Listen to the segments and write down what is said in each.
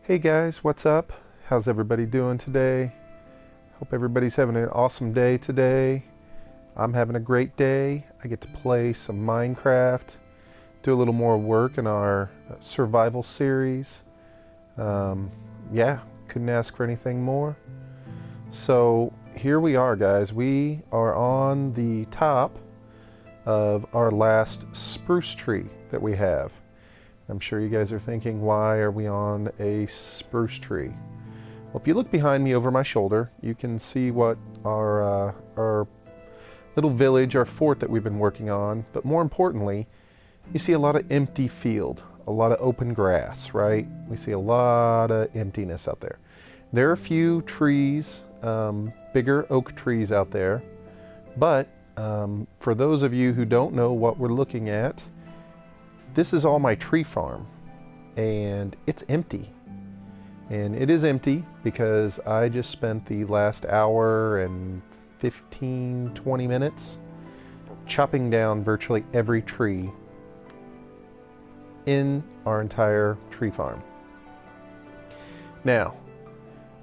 Hey guys, what's up? How's everybody doing today? Hope everybody's having an awesome day today. I'm having a great day. I get to play some Minecraft, do a little more work in our survival series. Um, yeah, couldn't ask for anything more. So here we are, guys. We are on the top of our last spruce tree that we have. I'm sure you guys are thinking, why are we on a spruce tree? Well, if you look behind me over my shoulder, you can see what our little village, our fort that we've been working on. But more importantly, you see a lot of empty field, a lot of open grass, right? We see a lot of emptiness out there. There are a few trees, bigger oak trees out there. But for those of you who don't know what we're looking at, this is all my tree farm, and it's empty. And it is empty because I just spent the last hour and 15-20 minutes chopping down virtually every tree in our entire tree farm. Now,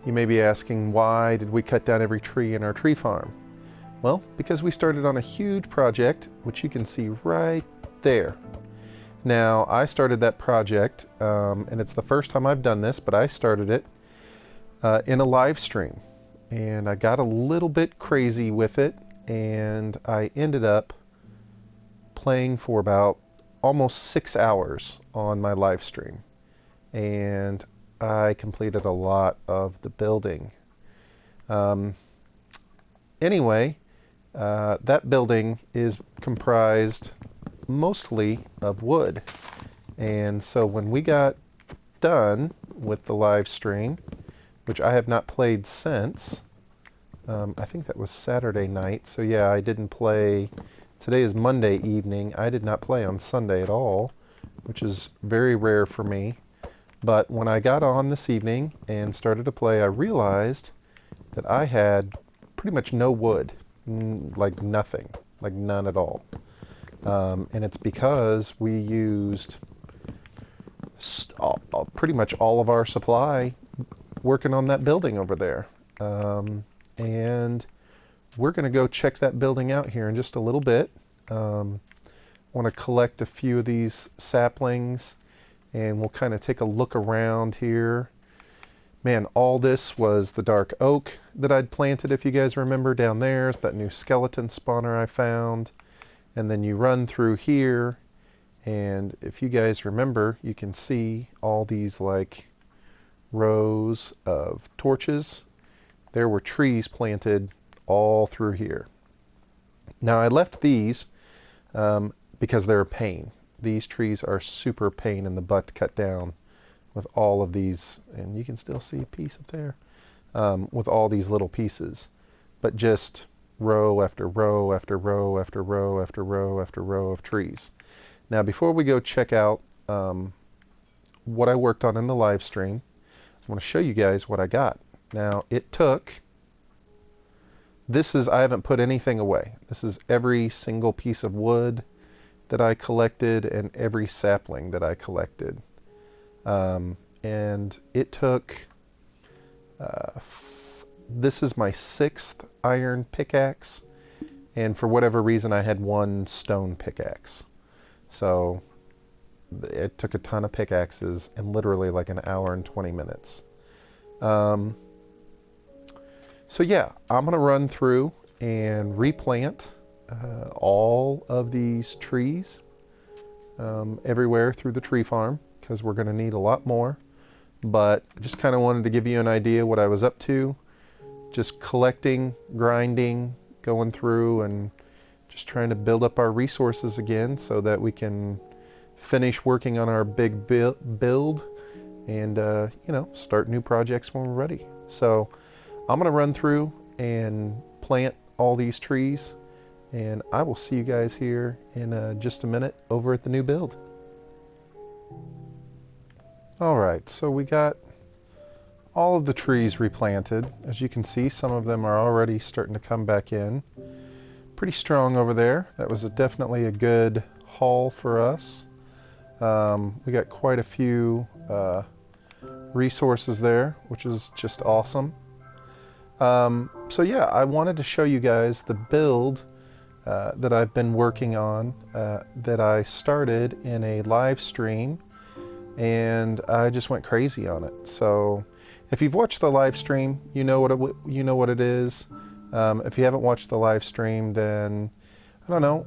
you may be asking, why did we cut down every tree in our tree farm? Well, because we started on a huge project, which you can see right there. Now, I started that project, and it's the first time I've done this, but I started it in a live stream. And I got a little bit crazy with it, and I ended up playing for about almost 6 hours on my live stream. And I completed a lot of the building. Anyway, that building is comprised mostly of wood, and so when we got done with the live stream, which I have not played since, I think that was Saturday night, so yeah, I didn't play. Today is Monday evening. I did not play on Sunday at all, which is very rare for me. But when I got on this evening and started to play, I realized that I had pretty much no wood, like nothing, like none at all. And it's because we used pretty much all of our supply working on that building over there. And we're going to go check that building out here in just a little bit. Want to collect a few of these saplings, and we'll kind of take a look around here. Man, all this was the dark oak that I'd planted, if you guys remember, down there. It's that new skeleton spawner I found. And then you run through here, and if you guys remember, you can see all these like rows of torches. There were trees planted all through here. Now I left these because they're a pain. These trees are super pain in the butt to cut down with all of these, and you can still see a piece up there, with all these little pieces. But just row after row after row after row after row after row of trees. Now, before we go check out what I worked on in the live stream, I want to show you guys what I got. Now, it took, I haven't put anything away. This is every single piece of wood that I collected and every sapling that I collected. And it took, this is my 6th iron pickaxe, and for whatever reason I had one stone pickaxe. So it took a ton of pickaxes in literally like an hour and 20 minutes. So yeah, I'm going to run through and replant all of these trees everywhere through the tree farm, because we're going to need a lot more. But I just kind of wanted to give you an idea what I was up to. Just collecting, grinding, going through, and just trying to build up our resources again so that we can finish working on our big build and, start new projects when we're ready. So I'm going to run through and plant all these trees, and I will see you guys here in just a minute over at the new build. Alright, so we got all of the trees replanted. As you can see, some of them are already starting to come back in. Pretty strong over there. That was definitely a good haul for us. We got quite a few resources there, which is just awesome. So yeah, I wanted to show you guys the build that I've been working on that I started in a live stream, and I just went crazy on it. So if you've watched the live stream, you know what it is. If you haven't watched the live stream, then I don't know.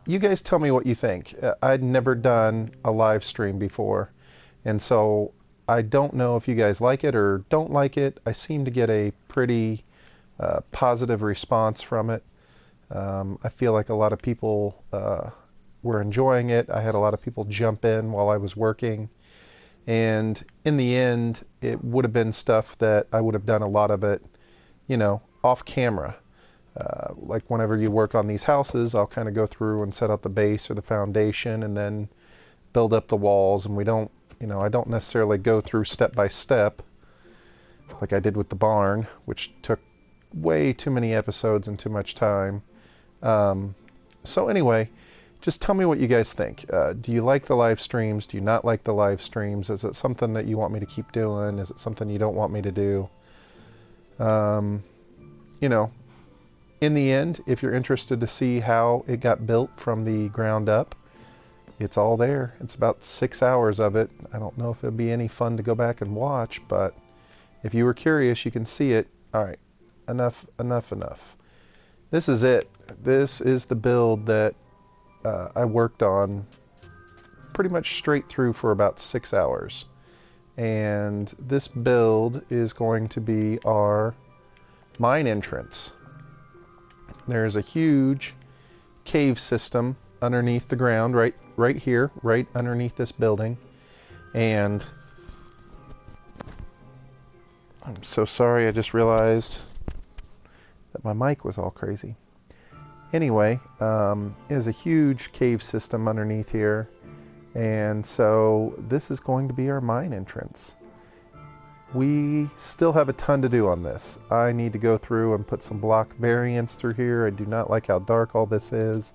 You guys tell me what you think. I'd never done a live stream before, and so I don't know if you guys like it or don't like it. I seem to get a pretty positive response from it. I feel like a lot of people were enjoying it. I had a lot of people jump in while I was working, and in the end, it would have been stuff that I would have done a lot of it, off camera. Like whenever you work on these houses, I'll kind of go through and set out the base or the foundation and then build up the walls, and I don't necessarily go through step by step like I did with the barn, which took way too many episodes and too much time. So anyway, just tell me what you guys think. Do you like the live streams? Do you not like the live streams? Is it something that you want me to keep doing? Is it something you don't want me to do? In the end, if you're interested to see how it got built from the ground up, it's all there. It's about 6 hours of it. I don't know if it'd be any fun to go back and watch, but if you were curious, you can see it. All right, enough. This is it. This is the build that I worked on pretty much straight through for about 6 hours. And this build is going to be our mine entrance. There's a huge cave system underneath the ground, right here, right underneath this building. And I'm so sorry, I just realized that my mic was all crazy. Anyway, there's a huge cave system underneath here, and so this is going to be our mine entrance. We still have a ton to do on this. I need to go through and put some block variants through here. I do not like how dark all this is.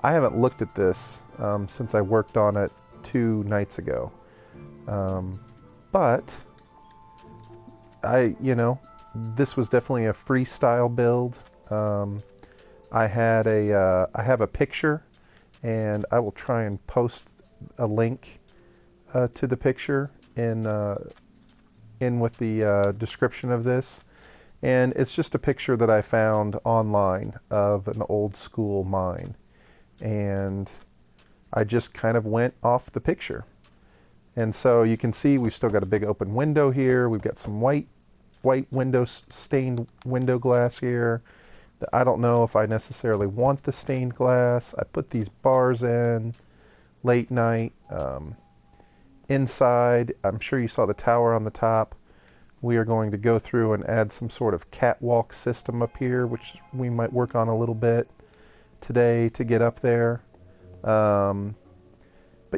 I haven't looked at this since I worked on it 2 nights ago. But this was definitely a freestyle build. I have a picture, and I will try and post a link to the picture in with the description of this. And it's just a picture that I found online of an old school mine, and I just kind of went off the picture. And so you can see we've still got a big open window here. We've got some white stained window glass here. I don't know if I necessarily want the stained glass. I put these bars in late night. Inside, I'm sure you saw the tower on the top. We are going to go through and add some sort of catwalk system up here, which we might work on a little bit today to get up there. But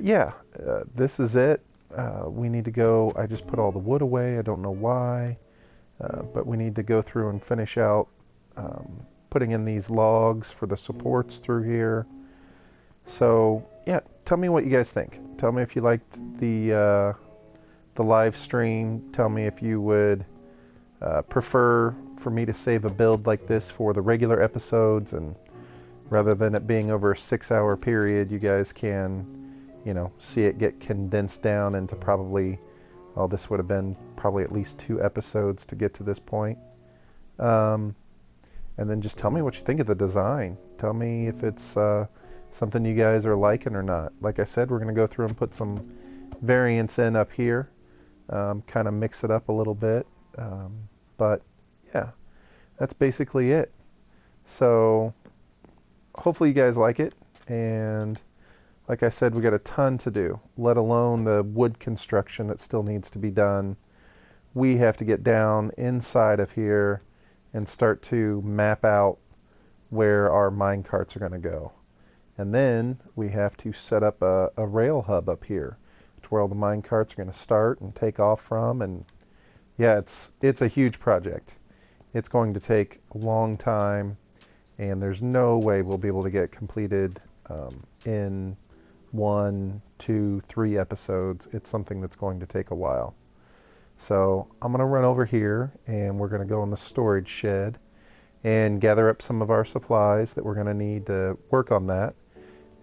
yeah, this is it. We need to go. I just put all the wood away. I don't know why, but we need to go through and finish out putting in these logs for the supports through here. So yeah, tell me what you guys think. Tell me if you liked the live stream. Tell me if you would prefer for me to save a build like this for the regular episodes, and rather than it being over a 6-hour period, you guys can, see it get condensed down into probably, this would have been probably at least 2 episodes to get to this point. And then just tell me what you think of the design. Tell me if it's something you guys are liking or not. Like I said, we're going to go through and put some variants in up here, kind of mix it up a little bit. But yeah, that's basically it. So hopefully you guys like it. And like I said, we got a ton to do, let alone the wood construction that still needs to be done. We have to get down inside of here and start to map out where our mine carts are going to go. And then we have to set up a rail hub up here to where all the mine carts are going to start and take off from. And yeah, it's a huge project. It's going to take a long time, and there's no way we'll be able to get completed in 1, 2, 3 episodes. It's something that's going to take a while. So I'm going to run over here and we're going to go in the storage shed and gather up some of our supplies that we're going to need to work on that.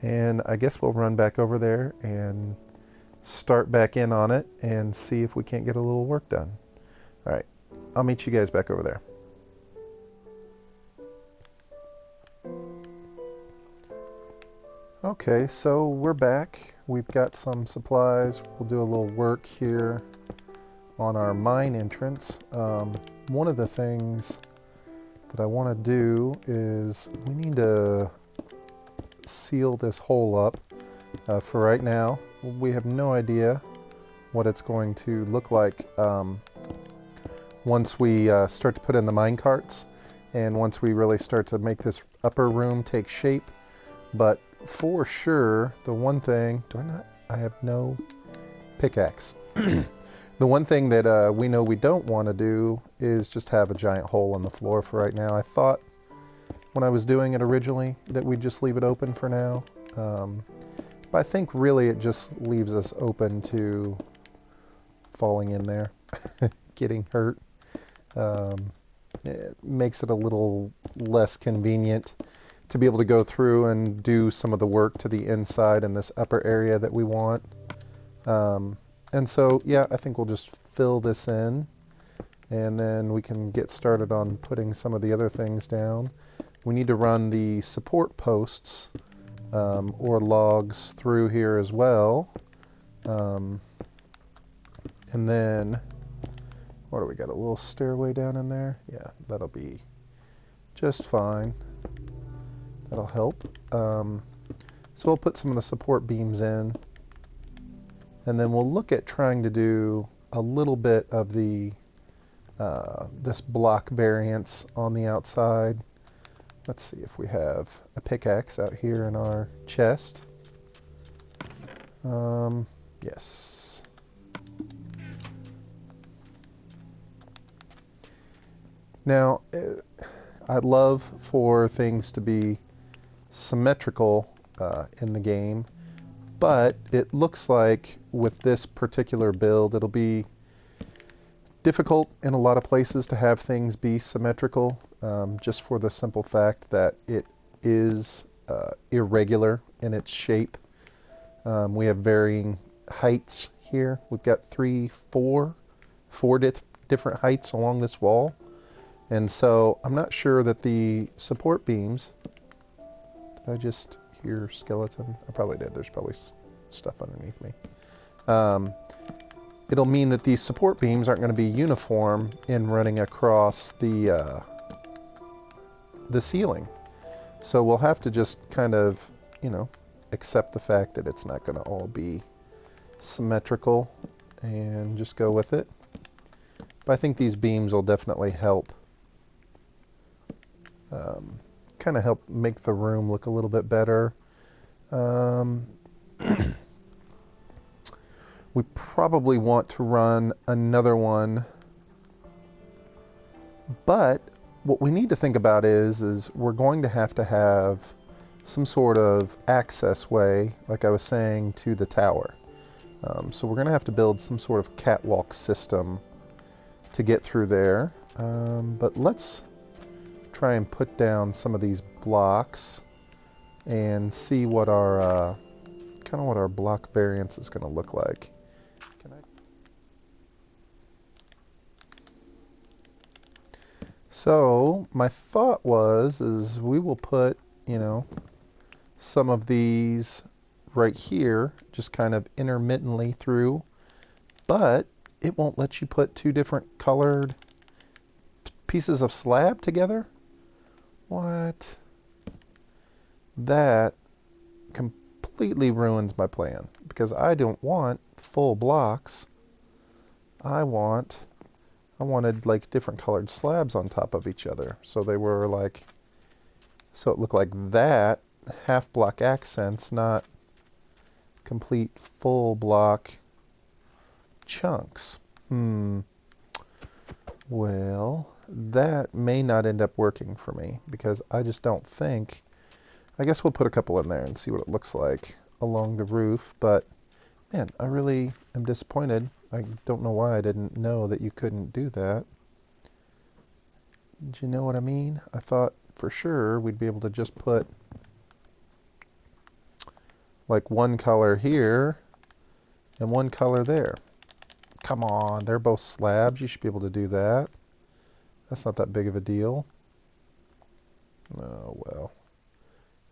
And I guess we'll run back over there and start back in on it and see if we can't get a little work done. All right, I'll meet you guys back over there. Okay, so we're back. We've got some supplies. We'll do a little work here on our mine entrance. One of the things that I want to do is we need to seal this hole up. For right now, we have no idea what it's going to look like once we start to put in the mine carts and once we really start to make this upper room take shape. But for sure, the one thing, I have no pickaxe. The one thing that we know we don't want to do is just have a giant hole in the floor for right now. I thought when I was doing it originally that we'd just leave it open for now. But I think really it just leaves us open to falling in there, getting hurt. It makes it a little less convenient to be able to go through and do some of the work to the inside in this upper area that we want. And so, yeah, I think we'll just fill this in and then we can get started on putting some of the other things down. We need to run the support posts or logs through here as well. And then, what do we got? A little stairway down in there? Yeah, that'll be just fine. That'll help. So we'll put some of the support beams in. And then we'll look at trying to do a little bit of the this block variance on the outside. Let's see if we have a pickaxe out here in our chest. Yes. Now, I'd love for things to be symmetrical in the game, but it looks like with this particular build, it'll be difficult in a lot of places to have things be symmetrical, just for the simple fact that it is irregular in its shape. We have varying heights here. We've got four different heights along this wall. And so I'm not sure that the support beams, did I just hear skeleton? I probably did. There's probably stuff underneath me. It'll mean that these support beams aren't going to be uniform in running across the ceiling. So we'll have to just kind of, accept the fact that it's not going to all be symmetrical and just go with it. But I think these beams will definitely help kind of help make the room look a little bit better. We probably want to run another one, but what we need to think about is we're going to have some sort of access way, like I was saying, to the tower. So we're going to have to build some sort of catwalk system to get through there. But let's try and put down some of these blocks and see what our kind of what our block variance is going to look like. So my thought is we will put, some of these right here, just kind of intermittently through, but it won't let you put two different colored pieces of slab together. What? That completely ruins my plan, because I don't want full blocks. I wanted like different colored slabs on top of each other, so they were like, so it looked like that, half block accents, not complete full block chunks. Well, that may not end up working for me, because I just don't think, I guess we'll put a couple in there and see what it looks like. along the roof, but man, I really am disappointed. I don't know why I didn't know that you couldn't do that. Do you know what I mean? I thought for sure we'd be able to just put like one color here and one color there. Come on, they're both slabs. You should be able to do that. That's not that big of a deal. Oh, well.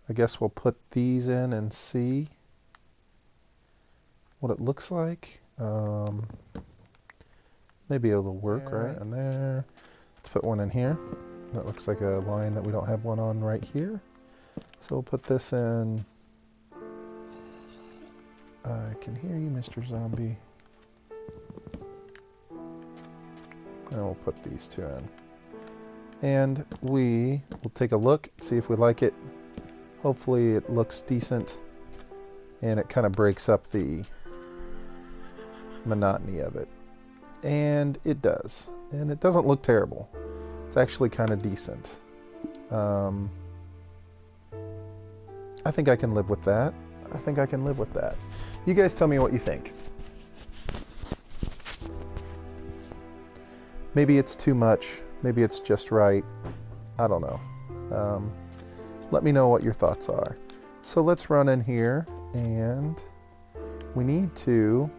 I guess we'll put these in and see what it looks like. Maybe it'll work right in there. Let's put one in here. That looks like a line that we don't have one on right here. So we'll put this in. I can hear you, Mr. Zombie. And we'll put these two in. And we will take a look, see if we like it. Hopefully it looks decent and it kind of breaks up the monotony of it. And it does. And it doesn't look terrible. It's actually kind of decent. I think I can live with that. I think I can live with that. You guys tell me what you think. Maybe it's too much. Maybe it's just right. I don't know. Let me know what your thoughts are. So let's run in here, and we need to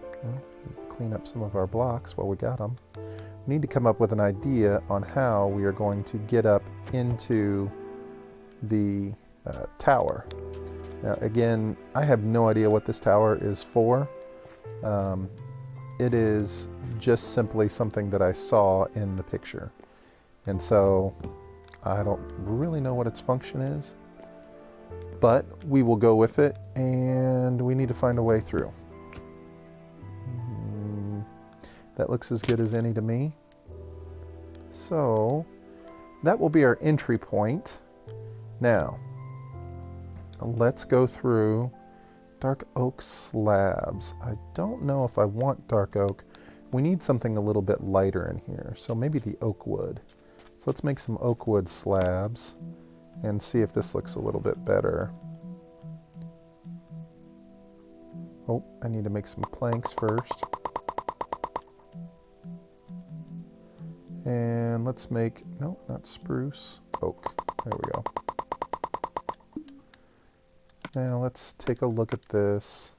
clean up some of our blocks while we got them. We need to come up with an idea on how we are going to get up into the tower. Now, again, I have no idea what this tower is for. It is just simply something that I saw in the picture. And so I don't really know what its function is, but we will go with it, and we need to find a way through. That looks as good as any to me. So that will be our entry point. Now, let's go through dark oak slabs. I don't know if I want dark oak. We need something a little bit lighter in here, so maybe the oak wood. So let's make some oak wood slabs and see if this looks a little bit better. Oh, I need to make some planks first. And let's make, no, not spruce, oak. There we go. Now let's take a look at this.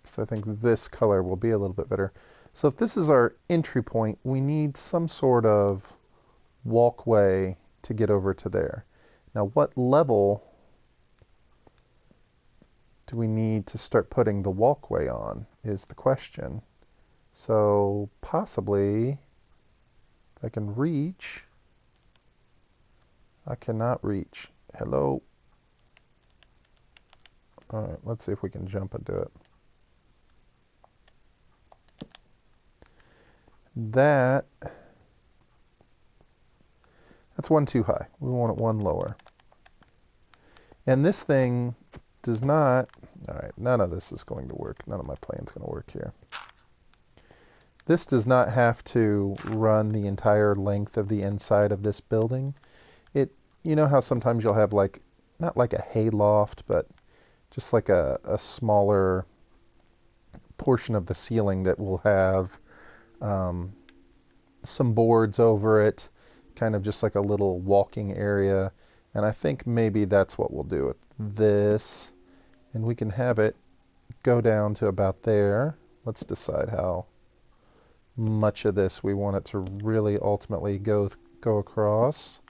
Because I think this color will be a little bit better. So if this is our entry point, we need some sort of walkway to get over to there. Now what level do we need to start putting the walkway on is the question. So possibly, if I can reach, I cannot reach. Hello? Alright, let's see if we can jump and do it. That's one too high. We want it one lower. And this thing does not, alright, none of this is going to work. None of my plan's going to work here. This does not have to run the entire length of the inside of this building. You know how sometimes you'll have like, not like a hay loft, but just like a smaller portion of the ceiling that will have some boards over it, kind of just like a little walking area. And I think maybe that's what we'll do with this. And we can have it go down to about there. Let's decide how much of this we want it to really ultimately go across.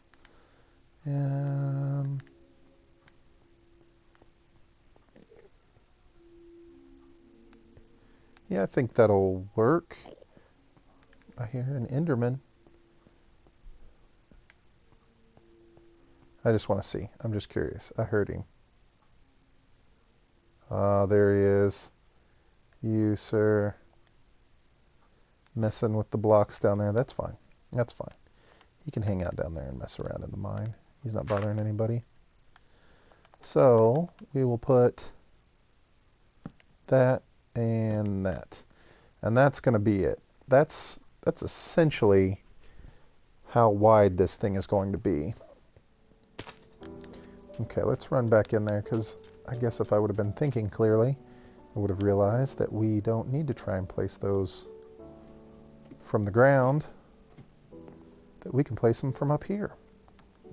Yeah, I think that'll work. I hear an Enderman. I just want to see. I'm just curious. I heard him. Ah, there he is. You, sir. Messing with the blocks down there. That's fine. That's fine. He can hang out down there and mess around in the mine. He's not bothering anybody. So we will put that and that. And that's going to be it. That's essentially how wide this thing is going to be. Okay, let's run back in there, because I guess if I would have been thinking clearly, I would have realized that we don't need to try and place those from the ground, that we can place them from up here.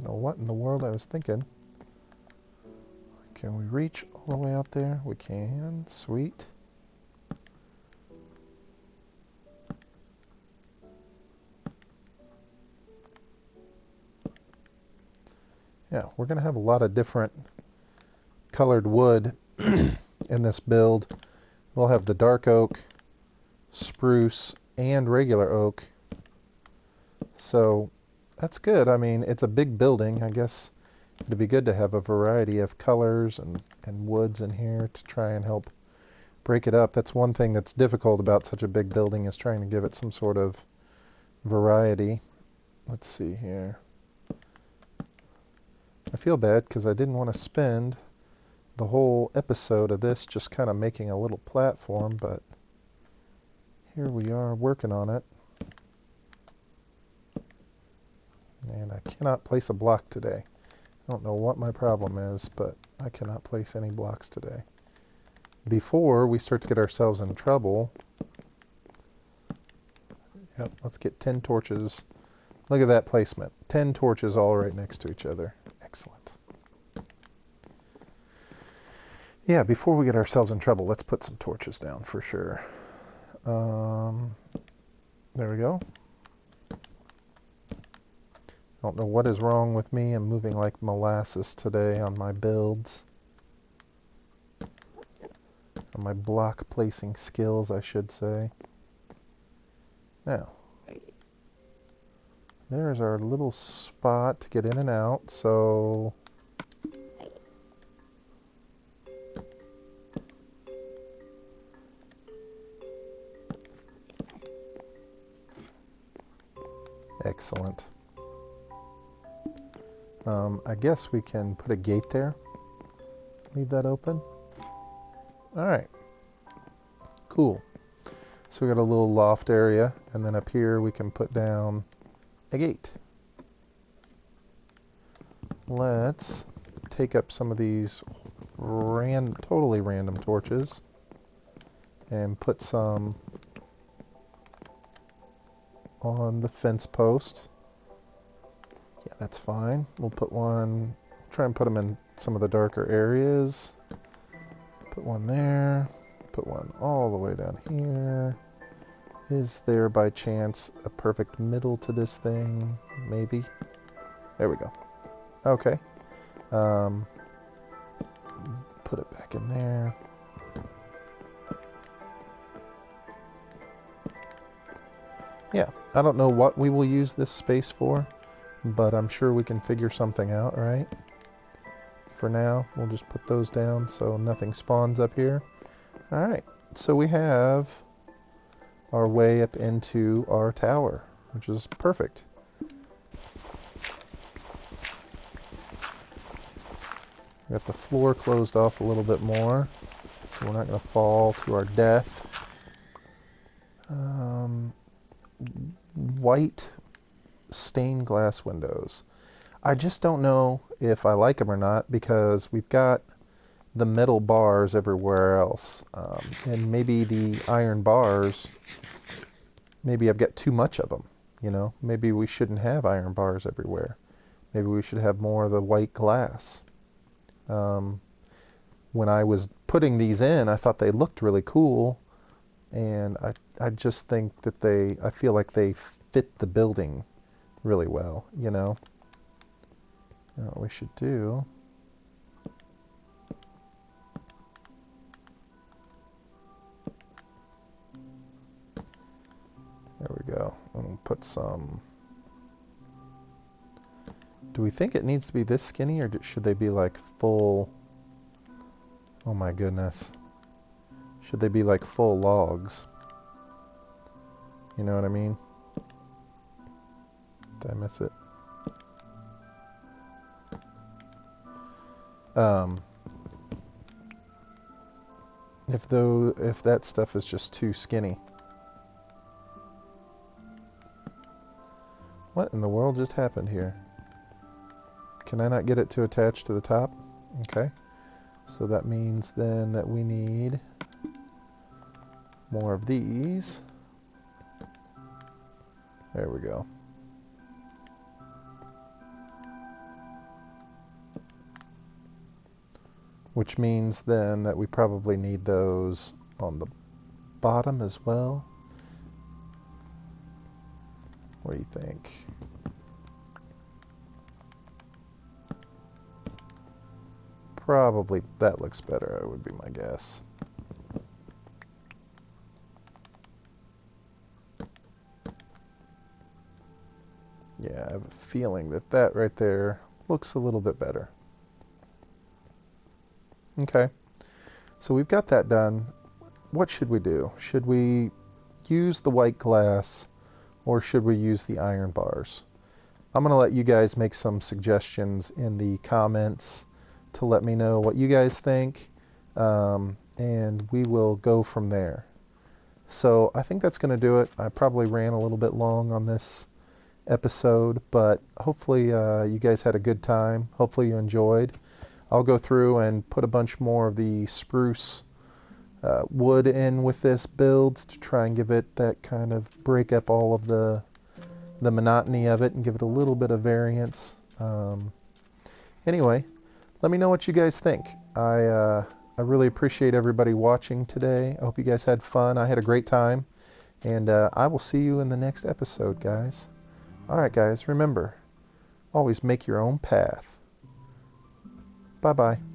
Now, what in the world I was thinking? Can we reach all the way out there? We can. Sweet. Yeah, we're going to have a lot of different colored wood in this build. We'll have the dark oak, spruce, and regular oak. So that's good. I mean, it's a big building. I guess it'd be good to have a variety of colors and woods in here to try and help break it up. That's one thing that's difficult about such a big building, is trying to give it some sort of variety. Let's see here. I feel bad because I didn't want to spend the whole episode of this just kind of making a little platform, but here we are working on it. And I cannot place a block today. I don't know what my problem is, but I cannot place any blocks today. Before we start to get ourselves in trouble, yep, let's get 10 torches. Look at that placement. 10 torches all right next to each other. Excellent. Yeah, before we get ourselves in trouble, let's put some torches down for sure. There we go. Don't know what is wrong with me. I'm moving like molasses today on my builds. On my block placing skills, I should say. Now, there's our little spot to get in and out, so excellent. I guess we can put a gate there. Leave that open. Alright. Cool. So we got a little loft area, and then up here we can put down a gate. Let's take up some of these totally random torches and put some on the fence post. Yeah, that's fine. We'll put one, try and put them in some of the darker areas. Put one there. Put one all the way down here. Is there by chance a perfect middle to this thing? Maybe. There we go. Okay. Put it back in there. Yeah, I don't know what we will use this space for, but I'm sure we can figure something out, right? For now, we'll just put those down so nothing spawns up here. Alright, so we have our way up into our tower, which is perfect. We got the floor closed off a little bit more, so we're not going to fall to our death. White stained glass windows. I just don't know if I like them or not, because we've got the metal bars everywhere else, and maybe the iron bars, maybe I've got too much of them, you know. Maybe we shouldn't have iron bars everywhere. Maybe we should have more of the white glass. When I was putting these in, I thought they looked really cool, and I just think that I feel like they fit the building really well, you know. Now what we should do, there we go. We'll put some. Do we think it needs to be this skinny, or should they be like full? Oh my goodness. Should they be like full logs? You know what I mean? Did I miss it? If that stuff is just too skinny. What in the world just happened here? Can I not get it to attach to the top? Okay. So that means then that we need more of these. There we go. Which means then that we probably need those on the bottom as well. What do you think? Probably that looks better, would be my guess. Yeah, I have a feeling that that right there looks a little bit better. Okay, so we've got that done. What should we do? Should we use the white glass or should we use the iron bars? I'm going to let you guys make some suggestions in the comments to let me know what you guys think, and we will go from there. So I think that's going to do it. I probably ran a little bit long on this episode, but hopefully you guys had a good time. Hopefully you enjoyed. I'll go through and put a bunch more of the spruce wood in with this build to try and give it that kind of break up all of the monotony of it and give it a little bit of variance. Anyway, let me know what you guys think. I really appreciate everybody watching today. I hope you guys had fun. I had a great time, and I will see you in the next episode, guys. Alright guys, remember, always make your own path. Bye-bye.